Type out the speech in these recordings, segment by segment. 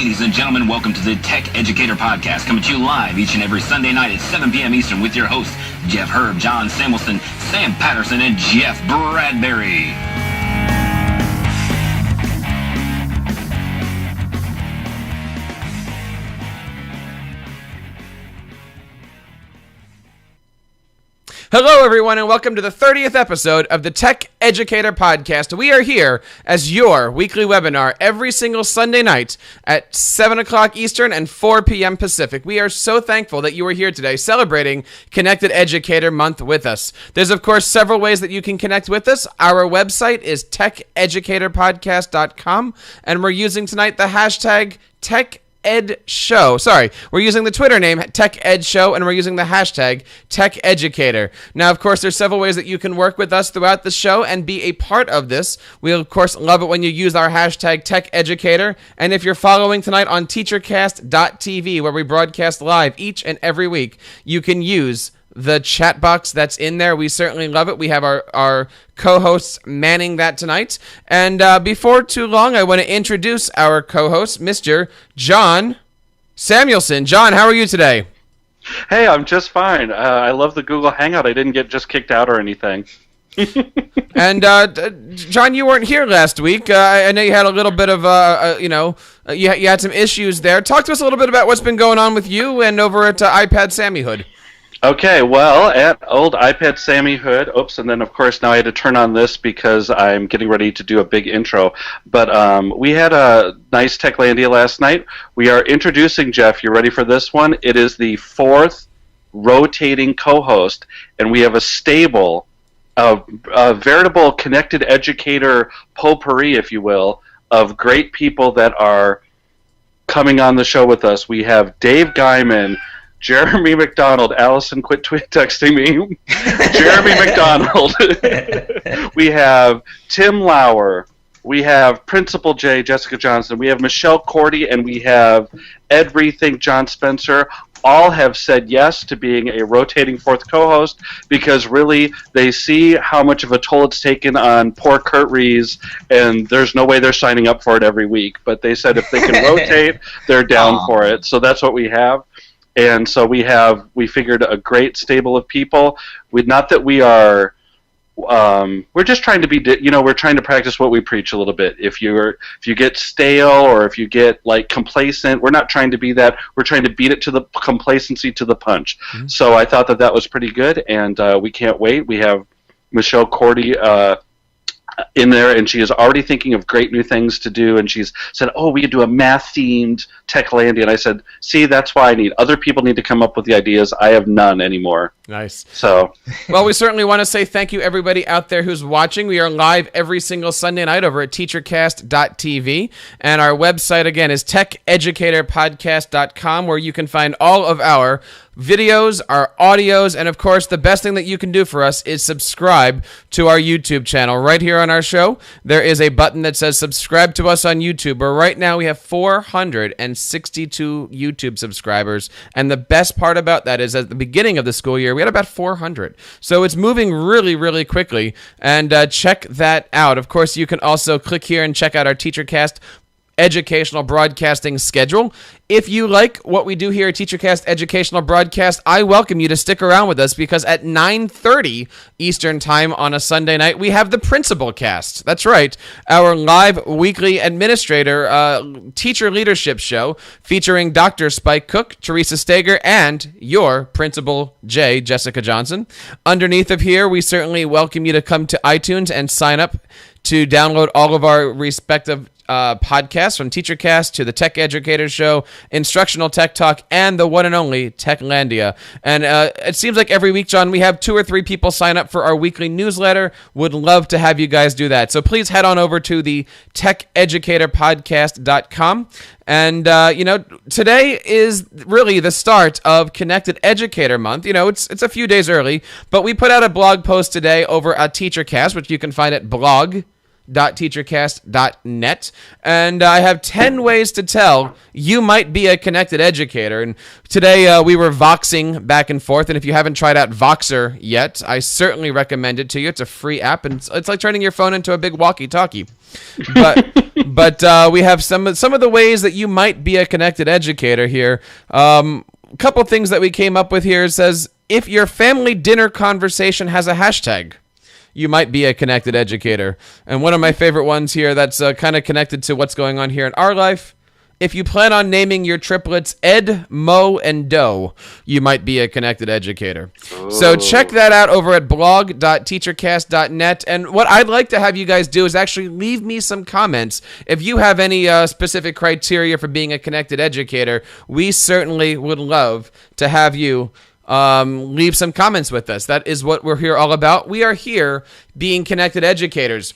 Ladies and gentlemen, welcome to the Tech Educator Podcast, coming to you live each and every Sunday night at 7 p.m. Eastern with your hosts, Jeff Herb, John Samuelson, Sam Patterson, and Jeff Bradbury. Hello, everyone, and welcome to the 30th episode of the Tech Educator Podcast. We are here as your weekly webinar every single Sunday night at 7 o'clock Eastern and 4 p.m. Pacific. We are so thankful that you are here today celebrating Connected Educator Month with us. There's, of course, several ways that you can connect with us. Our website is techeducatorpodcast.com, and we're using tonight the hashtag TechEdShow. We're using the Twitter name TechEdShow, and we're using the hashtag TechEducator. Now, of course, there's several ways that you can work with us throughout the show and be a part of this. We, of course, love it when you use our hashtag TechEducator. And if you're following tonight on TeacherCast.tv, where we broadcast live each and every week, you can use the chat box that's in there. We certainly love it. We have our co-hosts manning that tonight. And before too long, I want to introduce our co-host, Mr. John Samuelson. John, how are you today? Hey, I'm just fine. I love the Google Hangout. I didn't get just kicked out or anything. And John, you weren't here last week. I know you had a little bit of, you had some issues there. Talk to us a little bit about what's been going on with you and over at iPad Sammyhood. Okay, well, at old iPad Sammyhood, and then of course now I had to turn on this because I'm getting ready to do a big intro. But we had a nice Techlandia last night. We are introducing, Jeff, you ready for this one? It is the fourth rotating co-host, and we have a stable, a veritable connected educator potpourri, if you will, of great people that are coming on the show with us. We have Dave Guyman, Jeremy McDonald. Allison, quit texting me. Jeremy McDonald. We have Tim Lauer. We have Principal J, Jessica Johnson. We have Michelle Cordy, and we have Ed Rethink, John Spencer. All have said yes to being a rotating fourth co-host because really they see how much of a toll it's taken on poor Kurt Rees, and there's no way they're signing up for it every week. But they said if they can rotate, they're down for it. So that's what we have. And so we figured a great stable of people. Not that we are, we're just trying to be, we're trying to practice what we preach a little bit. If you get stale or if you get like complacent, we're not trying to be that. We're trying to beat it to the complacency to the punch. Mm-hmm. So I thought that was pretty good, and we can't wait. We have Michelle Cordy in there, and she is already thinking of great new things to do, and she's said, we could do a math-themed Techlandia, and I said, see, that's why other people need to come up with the ideas. I have none anymore. Nice. So, well, we certainly want to say thank you, everybody out there who's watching. We are live every single Sunday night over at TeacherCast.tv, and our website, again, is TechEducatorPodcast.com, where you can find all of our videos, our audios, and of course, the best thing that you can do for us is subscribe to our YouTube channel. Right here on our show, there is a button that says subscribe to us on YouTube, where right now we have 462 YouTube subscribers, and the best part about that is at the beginning of the school year, we had about 400. So it's moving really, really quickly, and check that out. Of course, you can also click here and check out our TeacherCast educational broadcasting schedule. If you like what we do here at TeacherCast Educational Broadcast, I welcome you to stick around with us because at 9:30 Eastern Time on a Sunday night, we have the Principal Cast. That's right, our live weekly administrator teacher leadership show featuring Dr. Spike Cook, Teresa Steger, and your Principal J, Jessica Johnson. Underneath of here, we certainly welcome you to come to iTunes and sign up to download all of our respective podcasts, from TeacherCast to the Tech Educator Show, Instructional Tech Talk, and the one and only Techlandia. And it seems like every week, John, we have 2 or 3 people sign up for our weekly newsletter. Would love to have you guys do that. So please head on over to the TechEducatorPodcast.com. And, today is really the start of Connected Educator Month. It's a few days early, but we put out a blog post today over at TeacherCast, which you can find at blog blog.teachercast.net, and I have 10 ways to tell you might be a connected educator. And today we were voxing back and forth, and if you haven't tried out Voxer yet, I certainly recommend it to you. It's a free app, and it's like turning your phone into a big walkie-talkie. But we have some of the ways that you might be a connected educator here. A couple things that we came up with here. It says, if your family dinner conversation has a hashtag, you might be a connected educator. And one of my favorite ones here that's kind of connected to what's going on here in our life. If you plan on naming your triplets Ed, Mo, and Doe, you might be a connected educator. Oh. So check that out over at blog.teachercast.net. And what I'd like to have you guys do is actually leave me some comments. If you have any specific criteria for being a connected educator, we certainly would love to have you leave some comments with us. That is what we're here all about. We are here being connected educators.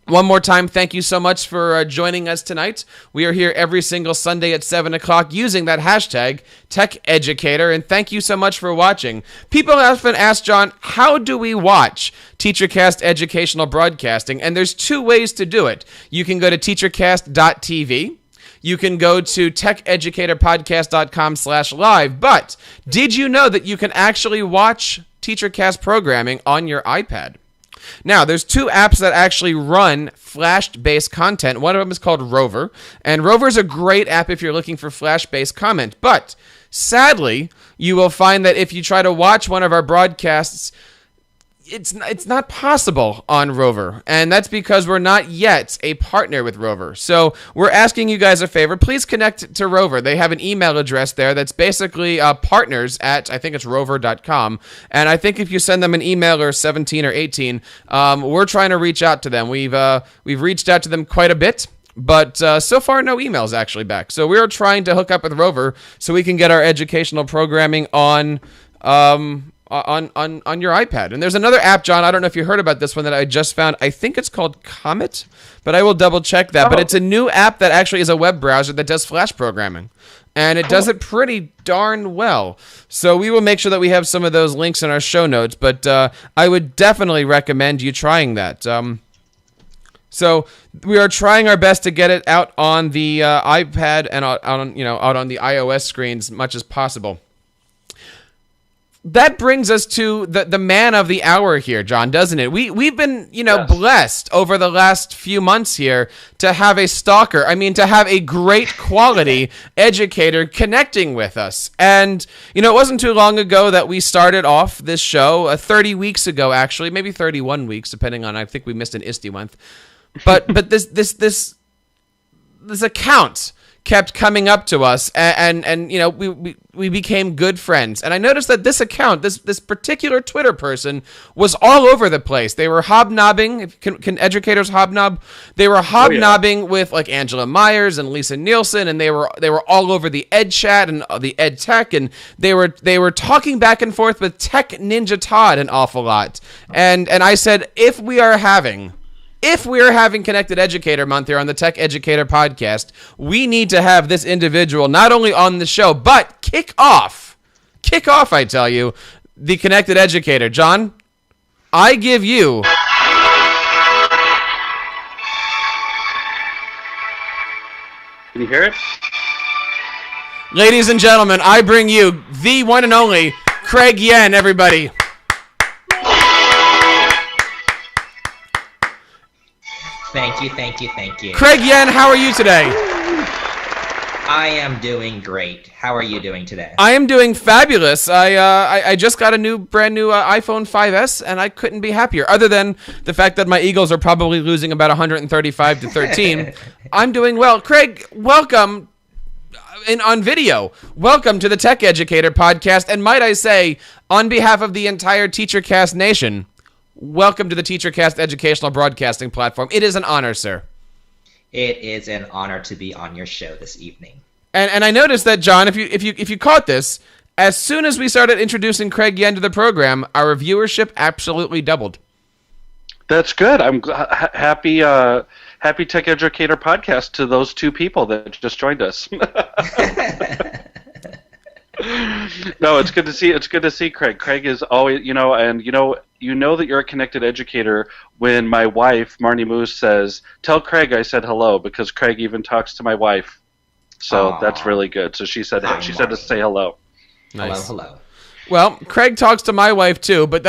One more time, thank you so much for joining us tonight. We are here every single Sunday at 7 o'clock using that hashtag, TechEducator, and thank you so much for watching. People often ask, John, how do we watch TeacherCast Educational Broadcasting? And there's two ways to do it. You can go to teachercast.tv. You can go to techeducatorpodcast.com/live. But did you know that you can actually watch TeacherCast programming on your iPad? Now, there's two apps that actually run Flash-based content. One of them is called Rover, and Rover is a great app if you're looking for Flash-based comment. But sadly, you will find that if you try to watch one of our broadcasts, it's not possible on Rover, and that's because we're not yet a partner with Rover. So we're asking you guys a favor. Please connect to Rover. They have an email address there that's basically partners at, I think it's rover.com, and I think if you send them an email or 17 or 18, we're trying to reach out to them. We've reached out to them quite a bit, but so far no emails actually back. So we're trying to hook up with Rover so we can get our educational programming on your iPad. And there's another app, John, I don't know if you heard about this one that I just found. I think it's called Comet, but I will double check that. But it's a new app that actually is a web browser that does Flash programming. And it does it pretty darn well. So we will make sure that we have some of those links in our show notes, but I would definitely recommend you trying that. So we are trying our best to get it out on the iPad and out on the iOS screens as much as possible. That brings us to the man of the hour here, John, doesn't it? We've been, yes, blessed over the last few months here to have a stalker. I mean, to have a great quality educator connecting with us. And, it wasn't too long ago that we started off this show, 30 weeks ago, actually, maybe 31 weeks, depending on, I think we missed an ISTE month. But this account kept coming up to us, and we became good friends. And I noticed that this account, this particular Twitter person, was all over the place. They were hobnobbing. Can educators hobnob? They were hobnobbing with like Angela Myers and Lisa Nielsen, and they were all over the Ed Chat and the Ed Tech, and they were talking back and forth with Tech Ninja Todd an awful lot. And I said, if we are having Connected Educator Month here on the Tech Educator Podcast, we need to have this individual not only on the show, but kick off, I tell you, the Connected Educator. John, I give you... Can you hear it? Ladies and gentlemen, I bring you the one and only Craig Yen, everybody. Thank you. Craig Yen, how are you today? I am doing great. How are you doing today? I am doing fabulous. I just got a brand new iPhone 5S, and I couldn't be happier. Other than the fact that my Eagles are probably losing about 135-13, I'm doing well. Craig, welcome on video. Welcome to the Tech Educator Podcast, and might I say, on behalf of the entire TeacherCast Nation, welcome to the TeacherCast Educational Broadcasting Platform. It is an honor, sir. It is an honor to be on your show this evening. And I noticed that, John, if you caught this, as soon as we started introducing Craig Yen to the program, our viewership absolutely doubled. That's good. I'm happy Tech Educator Podcast to those two people that just joined us. No, it's good to see. It's good to see Craig. Craig is always, and you know that you're a connected educator when my wife Marnie Moose says, "Tell Craig I said hello," because Craig even talks to my wife. So that's really good. So she said to say hello. Nice. Hello. Well, Craig talks to my wife too, but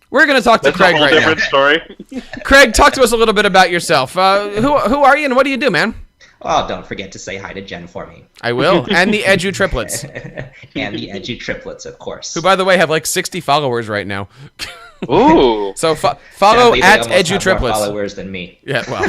we're going to talk to Craig right now. That's a whole different story. Craig, talk to us a little bit about yourself. Who are you and what do you do, man? Oh, don't forget to say hi to Jen for me. I will. And the Edu triplets. And the Edu triplets, of course. Who, by the way, have like 60 followers right now. Ooh. So follow Sadly, at they almost Edu have triplets. more followers than me. Yeah, well.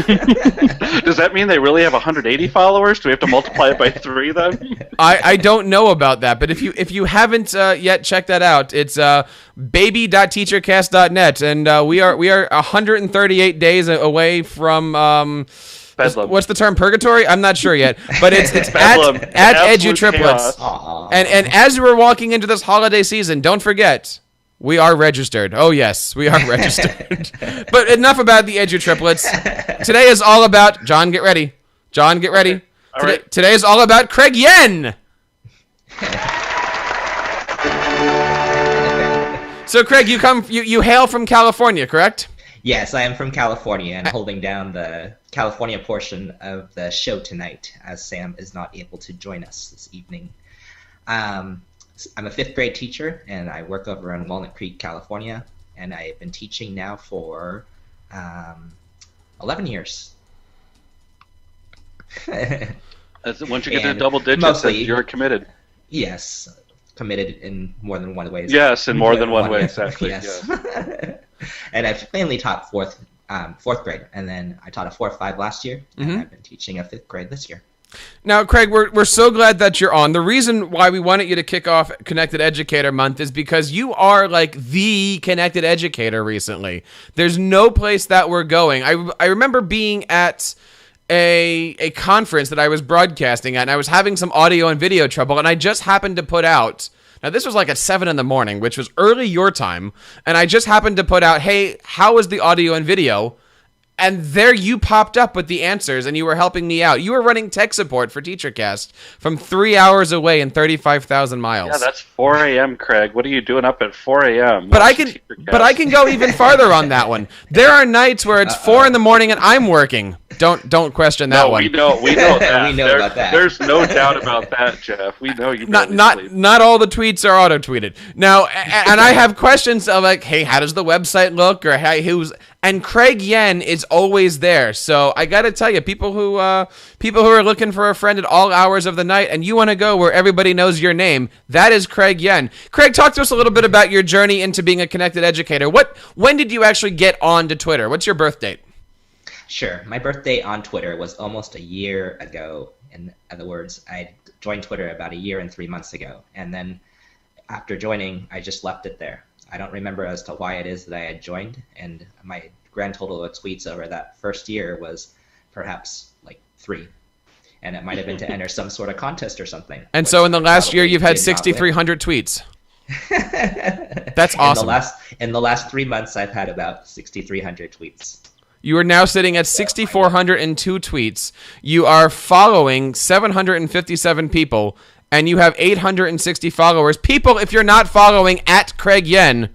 Does that mean they really have 180 followers? Do we have to multiply it by 3 then? I don't know about that, but if you haven't yet checked that out, it's baby.teachercast.net, and we are 138 days away from what's the term, purgatory? I'm not sure yet, but it's at Edu triplets. And as we're walking into this holiday season, don't forget. We are registered. Oh, yes, we are registered. But enough about the Edu triplets. Today is all about... John, get ready. John, get ready. Okay. All right. Today is all about Craig Yen. So, Craig, you hail from California, correct? Yes, I am from California and holding down the California portion of the show tonight, as Sam is not able to join us this evening. I'm a 5th grade teacher, and I work over in Walnut Creek, California, and I've been teaching now for 11 years. Once you get to double digits, you're committed. Yes, committed in more than one way. Yes, in more than one way, exactly. Yes. And I've mainly taught fourth grade, and then I taught a 4-5 last year, and I've been teaching a 5th grade this year. Now, Craig, we're so glad that you're on. The reason why we wanted you to kick off Connected Educator Month is because you are like the connected educator recently. There's no place that we're going. I remember being at a conference that I was broadcasting at, and I was having some audio and video trouble, and I just happened to put out... Now, this was like at 7 in the morning, which was early your time, and I just happened to put out, hey, how is the audio and video? And there you popped up with the answers, and you were helping me out. You were running tech support for TeacherCast from 3 hours away and 35,000 miles. Yeah, that's 4 a.m., Craig. What are you doing up at 4 a.m.? But I can go even farther on that one. There are nights where it's 4 in the morning and I'm working. Don't question that one. We know that. We know about that. There's no doubt about that, Jeff. We know you. Not all the tweets are auto tweeted. Now, and I have questions of like, hey, how does the website look, or hey, and Craig Yen is always there. So I got to tell you, people who are looking for a friend at all hours of the night, and you want to go where everybody knows your name, that is Craig Yen. Craig, talk to us a little bit about your journey into being a connected educator. When did you actually get on to Twitter? What's your birth date? Sure. My birthday on Twitter was almost a year ago. In other words, I joined Twitter about a year and 3 months ago. And then after joining, I just left it there. I don't remember as to why it is that I had joined. And my grand total of tweets over that first year was perhaps like 3. And it might have been to enter some sort of contest or something. And so in the last year, you've had 6,300 tweets. That's awesome. In the last 3 months, I've had about 6,300 tweets. You are now sitting at 6,402 tweets. You are following 757 people, and you have 860 followers. People, if you're not following at Craig Yen,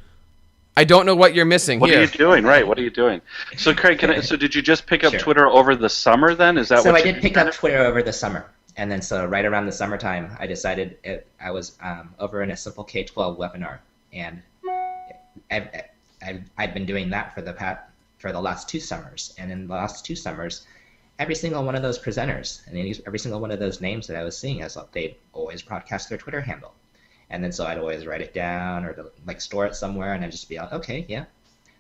I don't know what you're missing here. What are you doing? Right, what are you doing? So, Craig, so did you just pick up Twitter over the summer then? Is that so what I did pick up Twitter over the summer. And then so right around the summertime, I decided I was over in a Simple K-12 webinar. And I'd been doing that for the last 2 summers. And in the last 2 summers, every single one of those presenters and every single one of those names that I was seeing, they'd always broadcast their Twitter handle. And then so I'd always write it down or like store it somewhere, and I'd just be like, okay, yeah,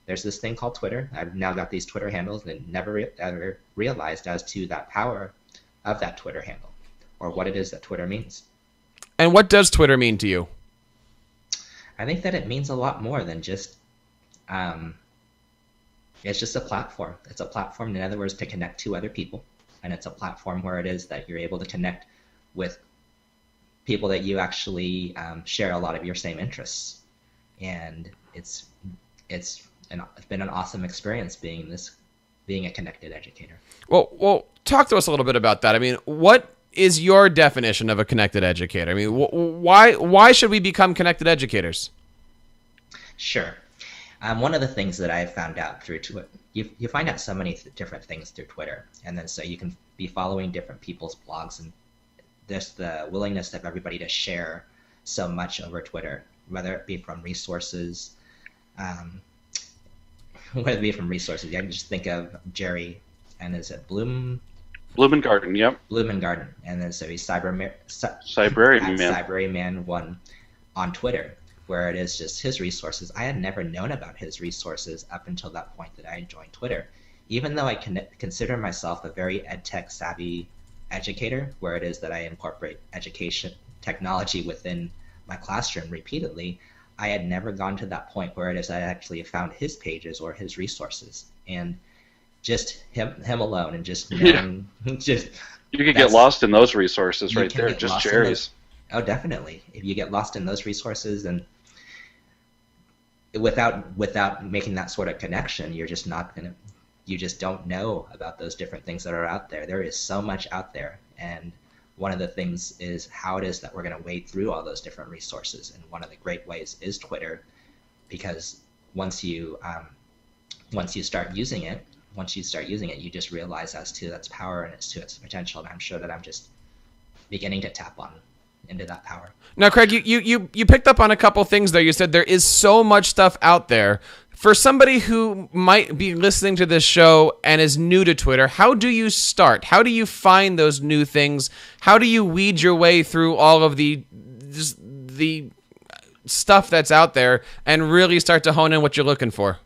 there's this thing called Twitter. I've now got these Twitter handles, and never ever realized as to that power of that Twitter handle or what it is that Twitter means. And what does Twitter mean to you? I think that it means a lot more than just it's just a platform. It's a platform, in other words, to connect to other people. And it's a platform where it is that you're able to connect with people that you actually share a lot of your same interests. And it's been an awesome experience being a connected educator. Well, talk to us a little bit about that. I mean, what is your definition of a connected educator? I mean, why should we become connected educators? Sure. One of the things that I've found out through Twitter, you find out so many different things through Twitter, and then so you can be following different people's blogs, and there's the willingness of everybody to share so much over Twitter, whether it be from resources. Whether it be from resources, I can just think of Jerry, and is it Blumengarten, yep. Blumengarten, and then so he's Cybrarian Man. Cybrarian Man 1 on Twitter, where it is just his resources. I had never known about his resources up until that point that I joined Twitter. Even though I consider myself a very edtech savvy educator, where it is that I incorporate education technology within my classroom repeatedly, I had never gone to that point where it is I actually found his pages or his resources. And just him alone, and just knowing, just you could get lost in those resources right there, just Jerry's. Oh, definitely. If you get lost in those resources, and without making that sort of connection, you're just not gonna. You just don't know about those different things that are out there. There is so much out there, and one of the things is how it is that we're going to wade through all those different resources. And one of the great ways is Twitter, because once you start using it, you just realize as to its power and as to its potential. And I'm sure that I'm just beginning to tap on into that power. Now, Craig, you picked up on a couple things there. You said there is so much stuff out there. For somebody who might be listening to this show and is new to Twitter, how do you start? How do you find those new things? How do you weed your way through all of the stuff that's out there and really start to hone in what you're looking for?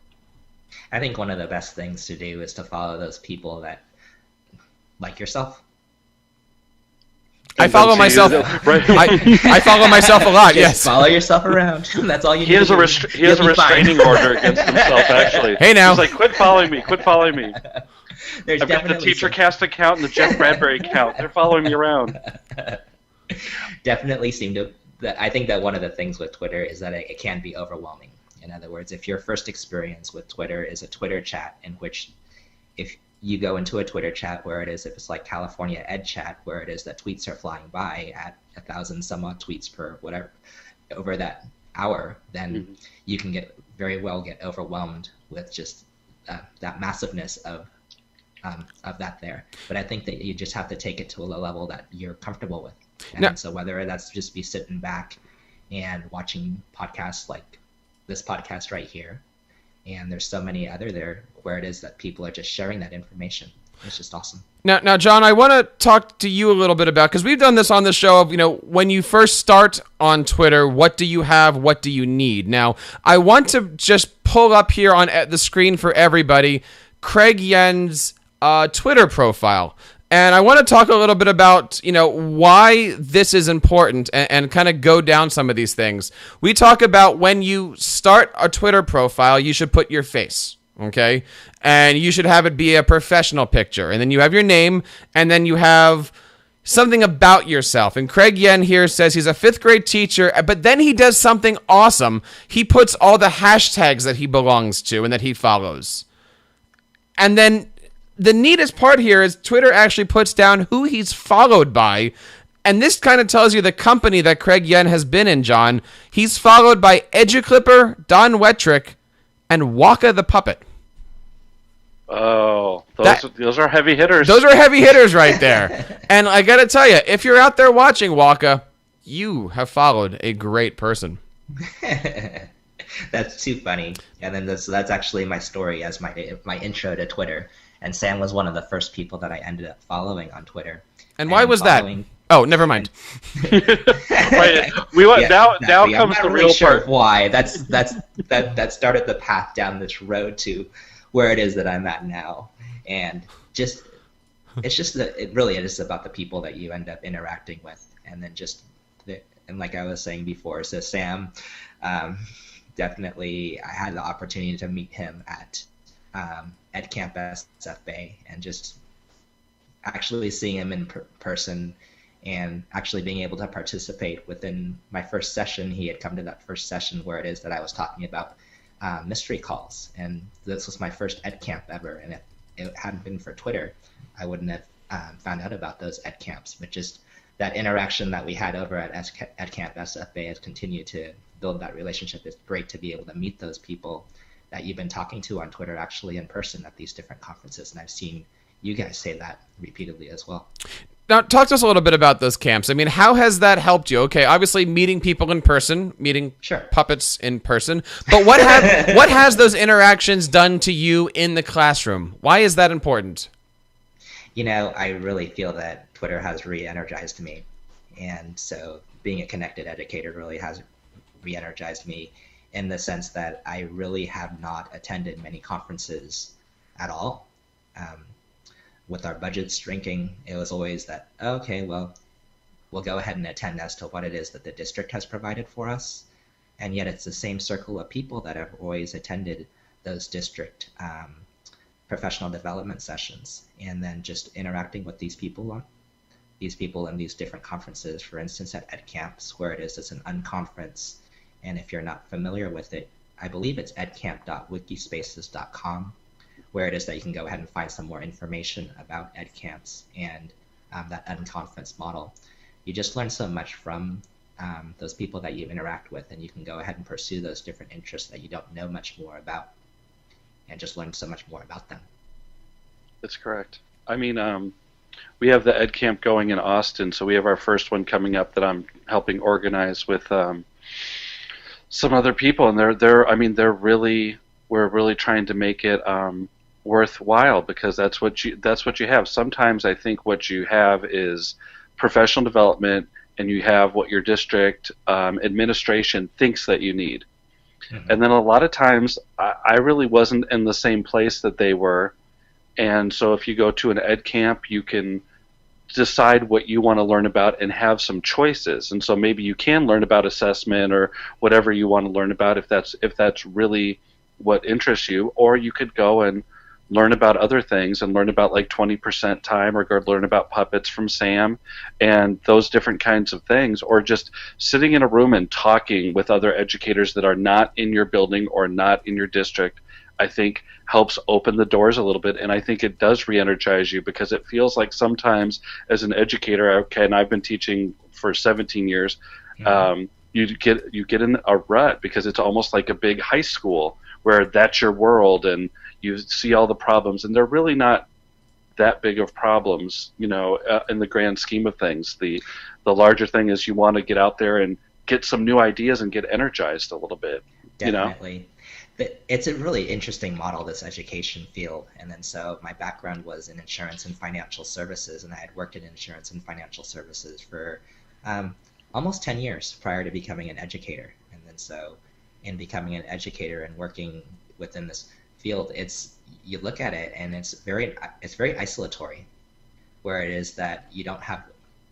I think one of the best things to do is to follow those people that, like yourself. I follow myself. I follow myself a lot. Yes. Follow yourself around. That's all you need. He has a restraining order against himself. Actually. Hey now. He's like, quit following me. Quit following me. I've got the TeacherCast account and the Jeff Bradbury account. They're following me around. Definitely seem to. I think that one of the things with Twitter is that it can be overwhelming. In other words, if your first experience with Twitter is a Twitter chat in which, if you go into a Twitter chat where it is, if it's like California Ed Chat, where it is that tweets are flying by at 1,000 some odd tweets per whatever over that hour, then you can get overwhelmed with just that massiveness of that there. But I think that you just have to take it to a level that you're comfortable with. And so whether that's just be sitting back and watching podcasts like this podcast right here, and there's so many other there where it is that people are just sharing that information. It's just awesome. Now, John, I want to talk to you a little bit about, because we've done this on the show of, when you first start on Twitter, what do you have? What do you need? Now, I want to just pull up here on the screen for everybody Craig Yen's Twitter profile. And I want to talk a little bit about, why this is important and kind of go down some of these things. We talk about when you start a Twitter profile, you should put your face, okay? And you should have it be a professional picture. And then you have your name, and then you have something about yourself. And Craig Yen here says he's a 5th grade teacher, but then he does something awesome. He puts all the hashtags that he belongs to and that he follows. And then the neatest part here is Twitter actually puts down who he's followed by. And this kind of tells you the company that Craig Yen has been in, John. He's followed by EduClipper, Don Wettrick, and Waka the Puppet. Oh, those are heavy hitters. Those are heavy hitters right there. And I got to tell you, if you're out there watching, Waka, you have followed a great person. That's too funny. And then that's actually my story as my intro to Twitter. And Sam was one of the first people that I ended up following on Twitter. And why was that? Oh, never mind. Right. Now comes the real part. Why? That started the path down this road to where it is that I'm at now. And it really is about the people that you end up interacting with. And then and like I was saying before, so Sam, definitely I had the opportunity to meet him at Camp SFA, and just actually seeing him in person and actually being able to participate within my first session. He had come to that first session where it is that I was talking about mystery calls, and this was my first Ed Camp ever, and if it hadn't been for Twitter, I wouldn't have found out about those Ed Camps. But just that interaction that we had over at Camp SFA has continued to build that relationship. It's great to be able to meet those people that you've been talking to on Twitter actually in person at these different conferences. And I've seen you guys say that repeatedly as well. Now, talk to us a little bit about those camps. I mean, how has that helped you? Okay, obviously meeting people in person, meeting puppets in person, but what has those interactions done to you in the classroom? Why is that important? You know, I really feel that Twitter has re-energized me. And so being a connected educator really has re-energized me in the sense that I really have not attended many conferences at all. With our budgets shrinking, it was always that, okay, well, we'll go ahead and attend as to what it is that the district has provided for us. And yet it's the same circle of people that have always attended those district professional development sessions, and then just interacting with these people in these different conferences. For instance, at EdCamps, where it's an unconference, and if you're not familiar with it, I believe it's edcamp.wikispaces.com, where it is that you can go ahead and find some more information about EdCamps and that unconference model. You just learn so much from those people that you interact with, and you can go ahead and pursue those different interests that you don't know much more about, and just learn so much more about them. That's correct. I mean, we have the EdCamp going in Austin, so we have our first one coming up that I'm helping organize with some other people, and we're really trying to make it worthwhile, because that's what you have. Sometimes I think what you have is professional development, and you have what your district administration thinks that you need. Mm-hmm. And then a lot of times I really wasn't in the same place that they were, and so if you go to an ed camp, you can decide what you want to learn about and have some choices. And so maybe you can learn about assessment or whatever you want to learn about if that's really what interests you, or you could go and learn about other things and learn about like 20% time, or go learn about puppets from Sam and those different kinds of things, or just sitting in a room and talking with other educators that are not in your building or not in your district, I think helps open the doors a little bit. And I think it does re-energize you, because it feels like sometimes as an educator, okay, and I've been teaching for 17 years, you get in a rut, because it's almost like a big high school where that's your world and you see all the problems, and they're really not that big of problems, in the grand scheme of things. The larger thing is you want to get out there and get some new ideas and get energized a little bit. Definitely. But it's a really interesting model, this education field. And then so my background was in insurance and financial services, and I had worked in insurance and financial services for almost 10 years prior to becoming an educator. And then so in becoming an educator and working within this field, you look at it and it's very isolatory, where it is that you don't have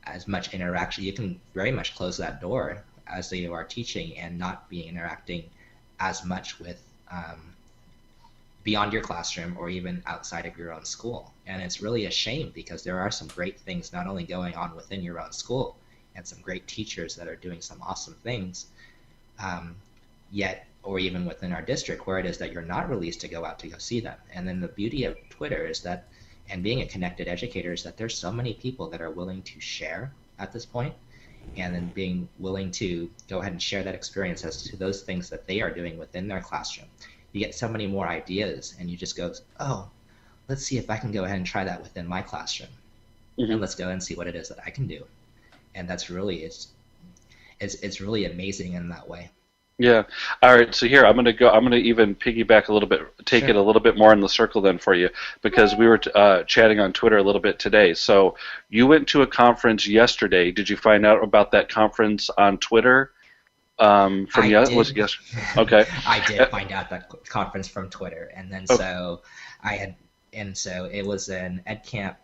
as much interaction. You can very much close that door as you are teaching and not be interacting as much with beyond your classroom or even outside of your own school. And it's really a shame, because there are some great things not only going on within your own school and some great teachers that are doing some awesome things, yet or even within our district, where it is that you're not released to go out to go see them. And then the beauty of Twitter is that, and being a connected educator, is that there's so many people that are willing to share at this point, and then being willing to go ahead and share that experience as to those things that they are doing within their classroom. You get so many more ideas, and you just go, oh, let's see if I can go ahead and try that within my classroom. Mm-hmm. And let's go and see what it is that I can do. And that's really, it's really amazing in that way. Yeah. All right. So here, I'm going to even piggyback a little bit, take it a little bit more in the circle then for you, because we were chatting on Twitter a little bit today. So you went to a conference yesterday. Did you find out about that conference on Twitter? Was it yesterday? Okay. I did find out that conference from Twitter. And then so it was an ed camp.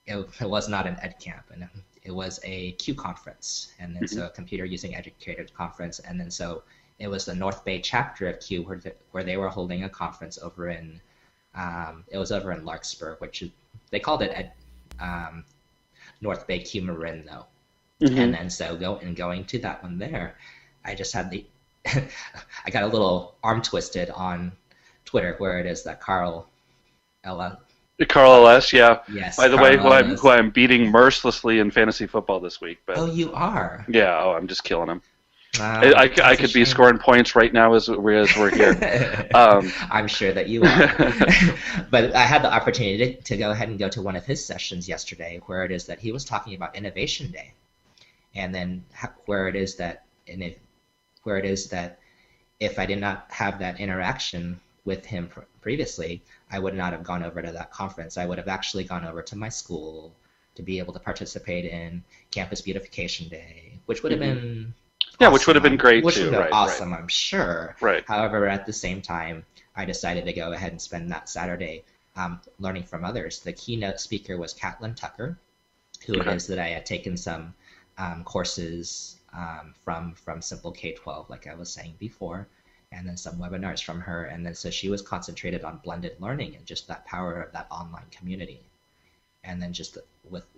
It was not an ed camp, and it was a Q conference. And then so a computer using educators conference. And then so it was the North Bay chapter of Q, where they were holding a conference over in, it was over in Larkspur, which they called it North Bay Q Marin though. Mm-hmm. And then so going to that one there, I just had I got a little arm twisted on Twitter, where it is that Carl Ella Carl S. Yeah. Yes. By the way, Carl who I'm beating mercilessly in fantasy football this week. But Oh, you are. yeah. Oh, I'm just killing him. That's I a could be shame. scoring points right now as we're here. I'm sure that you are. But I had the opportunity to go ahead and go to one of his sessions yesterday, where it is that he was talking about Innovation Day, and then where it is that if I did not have that interaction with him previously, I would not have gone over to that conference. I would have actually gone over to my school to be able to participate in Campus Beautification Day, which would have been which would have been great which too. would have been Right, awesome, I'm sure. Right. However, at the same time, I decided to go ahead and spend that Saturday learning from others. The keynote speaker was Catlin Tucker, who it is that I had taken some courses from Simple K-12, like I was saying before, and then some webinars from her. And then so she was concentrated on blended learning and just that power of that online community, and then just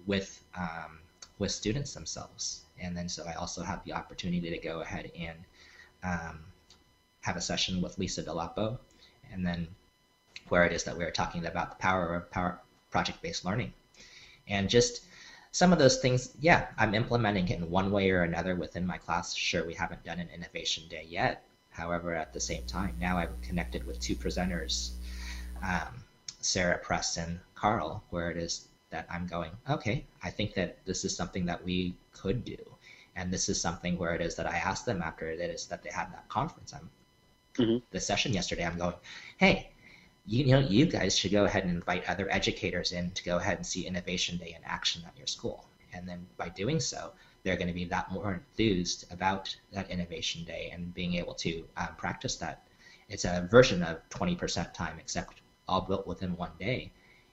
with students themselves. And then so I also had the opportunity to go ahead and have a session with Lisa Delapo, and then where it is that we were talking about the power of project-based learning. And just some of those things, yeah, I'm implementing it in one way or another within my class. Sure, we haven't done an Innovation Day yet. However, at the same time, now I've connected with two presenters, Sarah Press and Carl, where it is that I'm going, okay, I think that this is something that we could do. And this is something where it is that I asked them after it is that they had that conference. The session yesterday, I'm going, hey, you guys should go ahead and invite other educators in to go ahead and see Innovation Day in action at your school. And then by doing so, they're going to be that more enthused about that Innovation Day and being able to practice that. It's a version of 20% time, except all built within one day.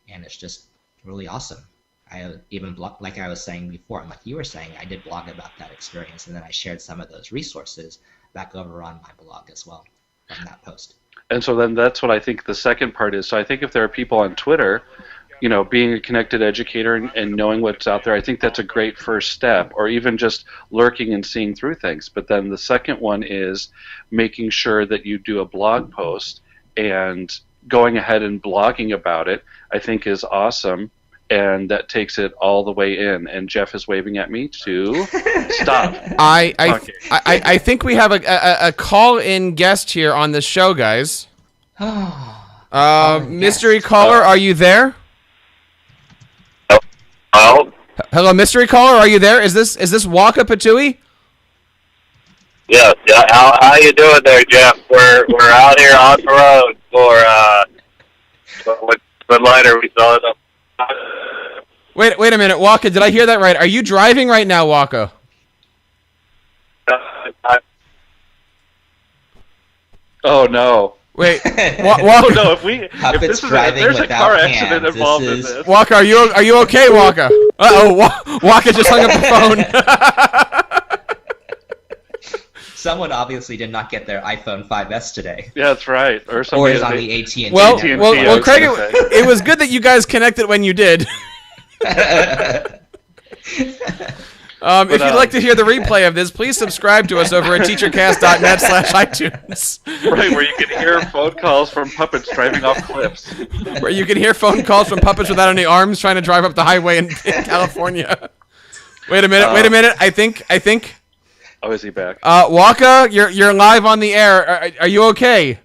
And it's just really awesome. I even like I was saying before, and like you were saying, I did blog about that experience, and then I shared some of those resources back over on my blog as well from that post. And so then that's what I think the second part is. So I think if there are people on Twitter, being a connected educator and knowing what's out there, I think that's a great first step, or even just lurking and seeing through things. But then the second one is making sure that you do a blog post, and going ahead and blogging about it, I think is awesome. And that takes it all the way in. And Jeff is waving at me to stop. I think we have a call-in guest here on the show, guys. Mystery caller, are you there? Hello? Hello, mystery caller, are you there? Is this Waka Patui? Yes. Yeah. How you doing there, Jeff? We're out here on the road for what liner we saw them. Wait a minute, Waka. Did I hear that right? Are you driving right now, Waka? Oh no! Wait, Oh no! If there's a car accident hands, involved in this, Waka, are you okay, Waka? Waka just hung up the phone. Someone obviously did not get their iPhone 5S today. yeah, that's right. Or Or is on the AT&T Well, AT&T, network. I well, was Craig, gonna say. it was good that you guys connected when you did. If you'd like to hear the replay of this, please subscribe to us over at teachercast.net/iTunes. Right, where you can hear phone calls from puppets driving off cliffs. Where you can hear phone calls from puppets without any arms trying to drive up the highway in California. Wait a minute. I think. Oh, is he back? Waka, you're live on the air. Are you okay?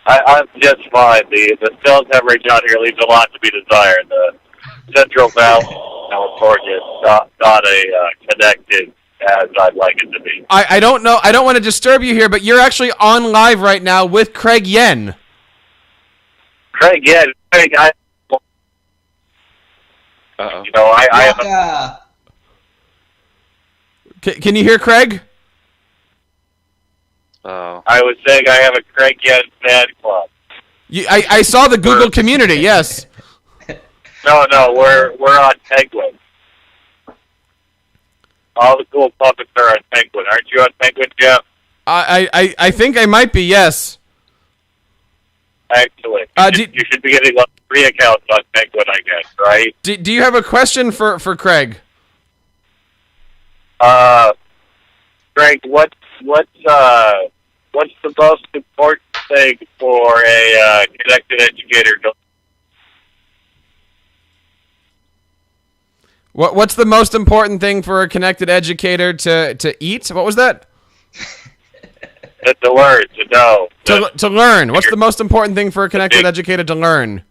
I'm just fine. The cell coverage out here leaves a lot to be desired. The Central Valley, California, is not connected as I'd like it to be. I don't know. I don't want to disturb you here, but you're actually on live right now with Craig Yen. Craig, yeah, Craig, Uh-oh. I have a Waka! Can you hear Craig? Oh. I was saying I have a Craig Yen fan club. I saw the Google community. Yes. No, we're on Penguin. All the cool puppets are on Penguin. Aren't you on Penguin, Jeff? I think I might be. Yes. Excellent. You should be getting 3 accounts on Penguin, I guess, right? Do you have a question for Craig? Greg, what's the most important thing for a connected educator? What's the most important thing for a connected educator to eat? What was that? To learn, to know. To learn. What's the most important thing for a connected educator to learn?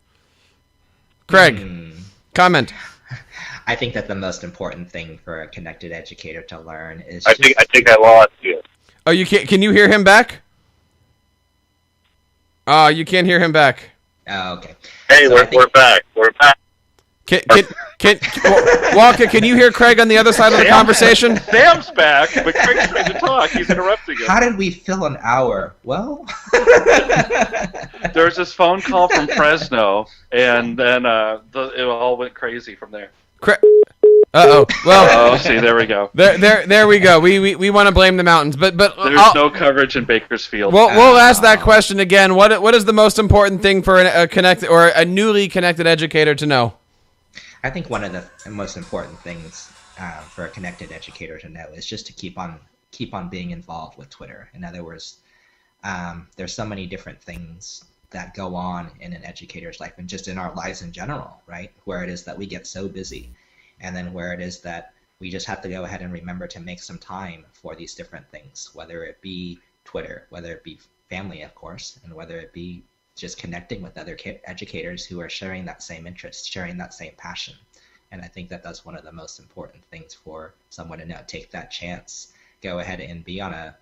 Craig, comment. I think that the most important thing for a connected educator to learn is. I think I lost you. Oh, you can't. Can you hear him back? Oh, you can't hear him back. Oh, okay. Hey, So we're back. We're back. Walker, can you hear Craig on the other side of the conversation? Sam's back, but Craig's trying to talk. He's interrupting us. How did we fill an hour? Well, There was this phone call from Fresno, and then it all went crazy from there. Uh-oh. Well, See, there we go. there we go. We want to blame the mountains, but There's no coverage in Bakersfield. We'll ask that question again. What is the most important thing for a connected or a newly connected educator to know? I think one of the most important things for a connected educator to know is just to keep on being involved with Twitter. In other words, there's so many different things that go on in an educator's life and just in our lives in general, right? Where it is that we get so busy, and then where it is that we just have to go ahead and remember to make some time for these different things, whether it be Twitter, whether it be family, of course, and whether it be just connecting with other educators who are sharing that same interest, sharing that same passion. And I think that that's one of the most important things for someone to know. Take that chance, go ahead and be on a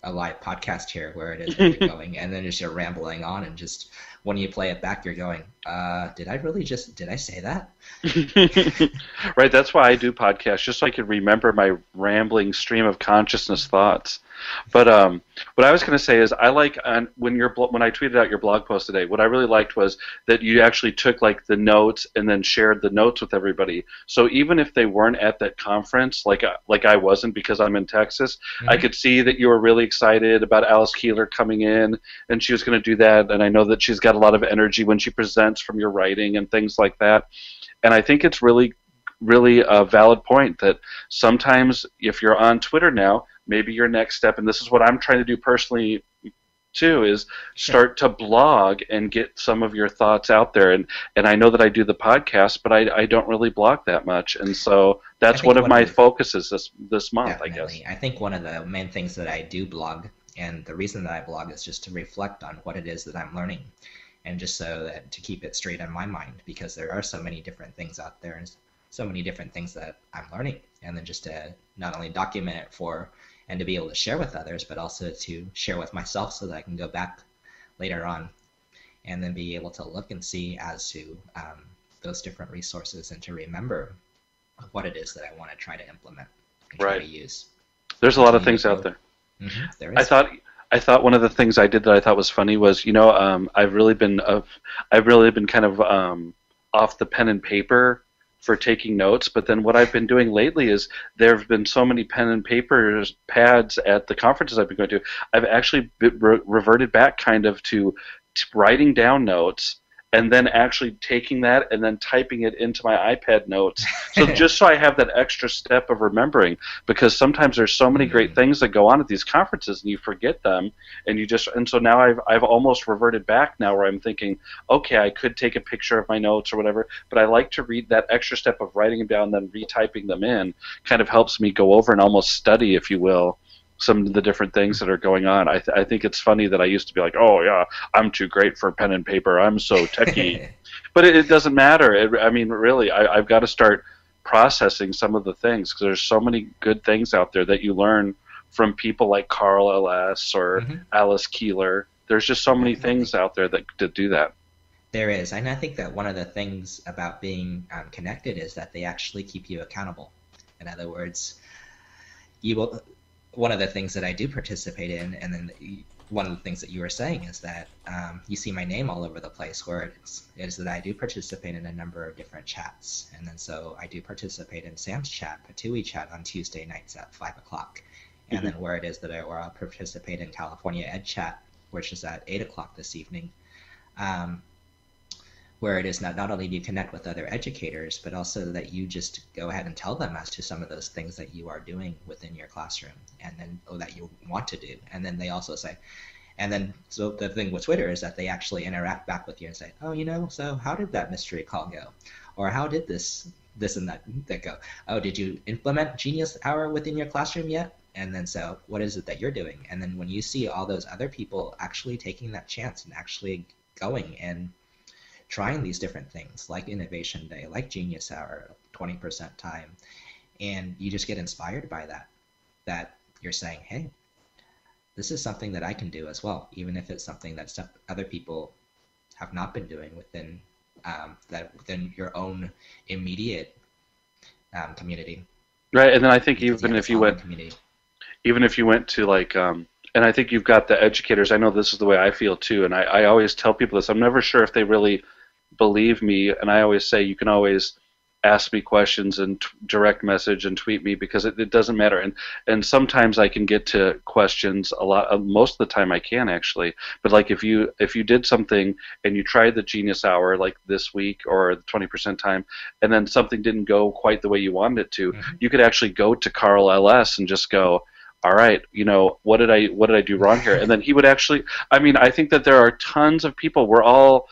live podcast here where it is that you're going, and then just you're rambling on, and just when you play it back, you're going, did I say that? Right, that's why I do podcasts, just so I can remember my rambling stream of consciousness thoughts. But what I was going to say is I like when I tweeted out your blog post today, what I really liked was that you actually took like the notes and then shared the notes with everybody. So even if they weren't at that conference, like I wasn't because I'm in Texas, I could see that you were really excited about Alice Keeler coming in, and she was going to do that. And I know that she's got a lot of energy when she presents from your writing and things like that. And I think it's really a valid point that sometimes if you're on Twitter now, maybe your next step, and this is what I'm trying to do personally too, is start to blog and get some of your thoughts out there. And I know that I do the podcast, but I don't really blog that much. And so that's one of my focuses this month, definitely. I guess. I think one of the main things that I do blog, and the reason that I blog is just to reflect on what it is that I'm learning. And just so that to keep it straight in my mind, because there are so many different things out there and so many different things that I'm learning. And then just to not only document it and to be able to share with others, but also to share with myself so that I can go back later on and then be able to look and see as to those different resources and to remember what it is that I want to try to implement and try to use. There's a lot of things out there. There is. I thought one of the things I did that I thought was funny was, I've really been kind of off the pen and paper for taking notes, but then what I've been doing lately is there have been so many pen and paper pads at the conferences I've been going to. I've actually reverted back kind of to writing down notes and then actually taking that and then typing it into my iPad notes. So just so I have that extra step of remembering, because sometimes there's so many great things that go on at these conferences and you forget them, and so now I've almost reverted back now where I'm thinking, okay, I could take a picture of my notes or whatever, but I like to read that extra step of writing them down, then retyping them in, kind of helps me go over and almost study, if you will, some of the different things that are going on. I think it's funny that I used to be like, oh yeah, I'm too great for pen and paper, I'm so techie. But it doesn't matter. Really, I've got to start processing some of the things, because there's so many good things out there that you learn from people like Carl L.S. or Alice Keeler. There's just so many things out there that do that. There is, and I think that one of the things about being connected is that they actually keep you accountable. In other words, one of the things that I do participate in, and then one of the things that you were saying is that you see my name all over the place, where it is that I do participate in a number of different chats. And then so I do participate in Sam's chat, Patui chat on Tuesday nights at 5 o'clock. And then where it is that I'll participate in California Ed chat, which is at 8 o'clock this evening. Where it is not only do you connect with other educators, but also that you just go ahead and tell them as to some of those things that you are doing within your classroom, and then that you want to do. And then they also say, and then so the thing with Twitter is that they actually interact back with you and say, oh, so how did that mystery call go? Or how did this this and that go, oh, did you implement Genius Hour within your classroom yet? And then so what is it that you're doing? And then when you see all those other people actually taking that chance and actually going and trying these different things like Innovation Day, like Genius Hour, 20% time, and you just get inspired by that you're saying, hey, this is something that I can do as well, even if it's something that other people have not been doing within within your own immediate community. Right, and then I think even if you went to like, and I think you've got the educators. I know this is the way I feel too, and I always tell people this. I'm never sure if they really believe me, and I always say you can always ask me questions and direct message and tweet me, because it doesn't matter. And sometimes I can get to questions a lot. Most of the time I can, actually. But like if you did something and you tried the Genius Hour like this week or the 20% time, and then something didn't go quite the way you wanted it to, you could actually go to Carl LS and just go, all right, what did I do wrong here? And then he would actually, I think that there are tons of people. We're all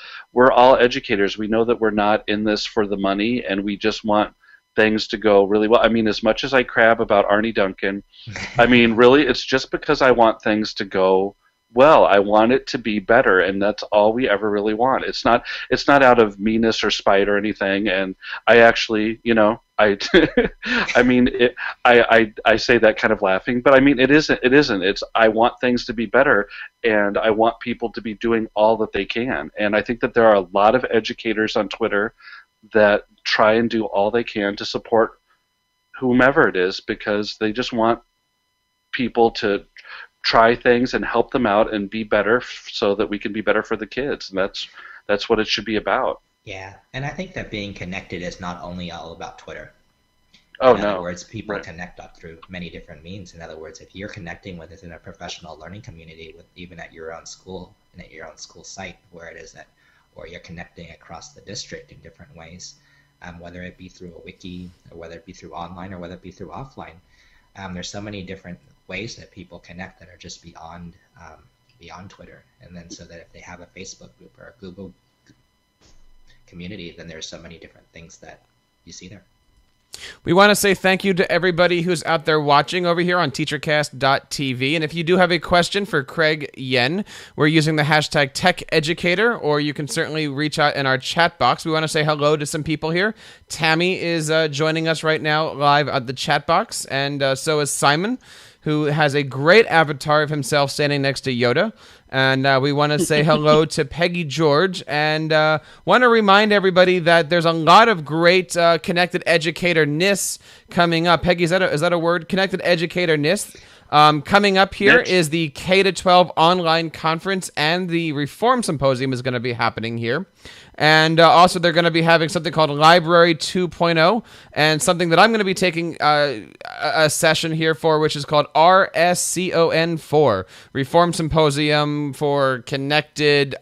educators. We know that we're not in this for the money, and we just want things to go really well. As much as I crab about Arnie Duncan, really, it's just because I want things to go well. I want it to be better, and that's all we ever really want. It's not out of meanness or spite or anything. And I actually, I say that kind of laughing, but it isn't. It's, I want things to be better, and I want people to be doing all that they can. And I think that there are a lot of educators on Twitter that try and do all they can to support whomever it is, because they just want people to try things and help them out and be better so that we can be better for the kids. And that's what it should be about. Yeah, and I think that being connected is not only all about Twitter. In other words, people connect up through many different means. In other words, if you're connecting within a professional learning community, even at your own school and at your own school site, where it is that, or you're connecting across the district in different ways, whether it be through a wiki, or whether it be through online, or whether it be through offline, there's so many different ways that people connect that are just beyond Twitter. And then so that if they have a Facebook group or a Google community, then there's so many different things that you see there. We want to say thank you to everybody who's out there watching over here on TeacherCast.tv. And if you do have a question for Craig Yen, we're using the hashtag TechEducator, or you can certainly reach out in our chat box. We want to say hello to some people here. Tammy is joining us right now live at the chat box, and so is Simon, who has a great avatar of himself standing next to Yoda. And we want to say hello to Peggy George, and want to remind everybody that there's a lot of great connected educator-ness coming up. Peggy, is that a word? Connected educator-ness. Coming up here is the K-12 online conference, and the Reform Symposium is going to be happening here. And also they're going to be having something called Library 2.0, and something that I'm going to be taking a session here for, which is called RSCON4, Reform Symposium for Connected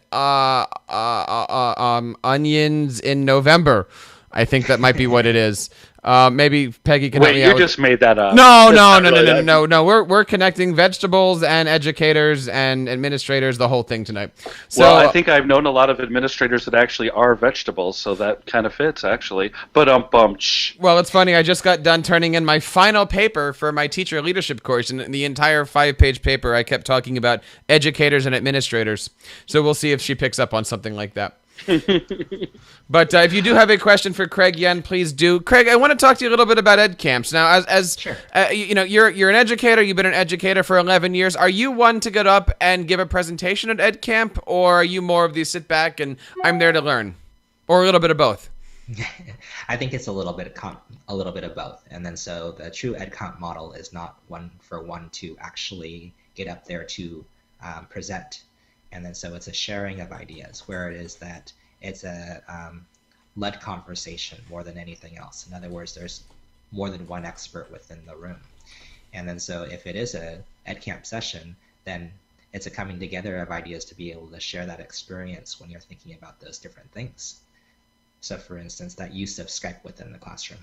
Onions in November. I think that might be what it is. Maybe Peggy can help me out. Wait, you just made that up. No. We're connecting vegetables and educators and administrators, the whole thing tonight. So, well, I think I've known a lot of administrators that actually are vegetables, so that kind of fits, actually. But well, it's funny. I just got done turning in my final paper for my teacher leadership course, and the entire 5-page paper I kept talking about educators and administrators. So we'll see if she picks up on something like that. But if you do have a question for Craig Yen, please do. Craig, I want to talk to you a little bit about ed camps. Now, Sure. You're an educator. You've been an educator for 11 years. Are you one to get up and give a presentation at ed camp, or are you more of the sit back and I'm there to learn, or a little bit of both? I think it's a little bit of both. And then so the true ed camp model is not one to actually get up there to present. And then so it's a sharing of ideas, where it is that it's a led conversation more than anything else. In other words, there's more than one expert within the room. And then so if it is a EdCamp session, then it's a coming together of ideas to be able to share that experience when you're thinking about those different things. So for instance, that use of Skype within the classroom.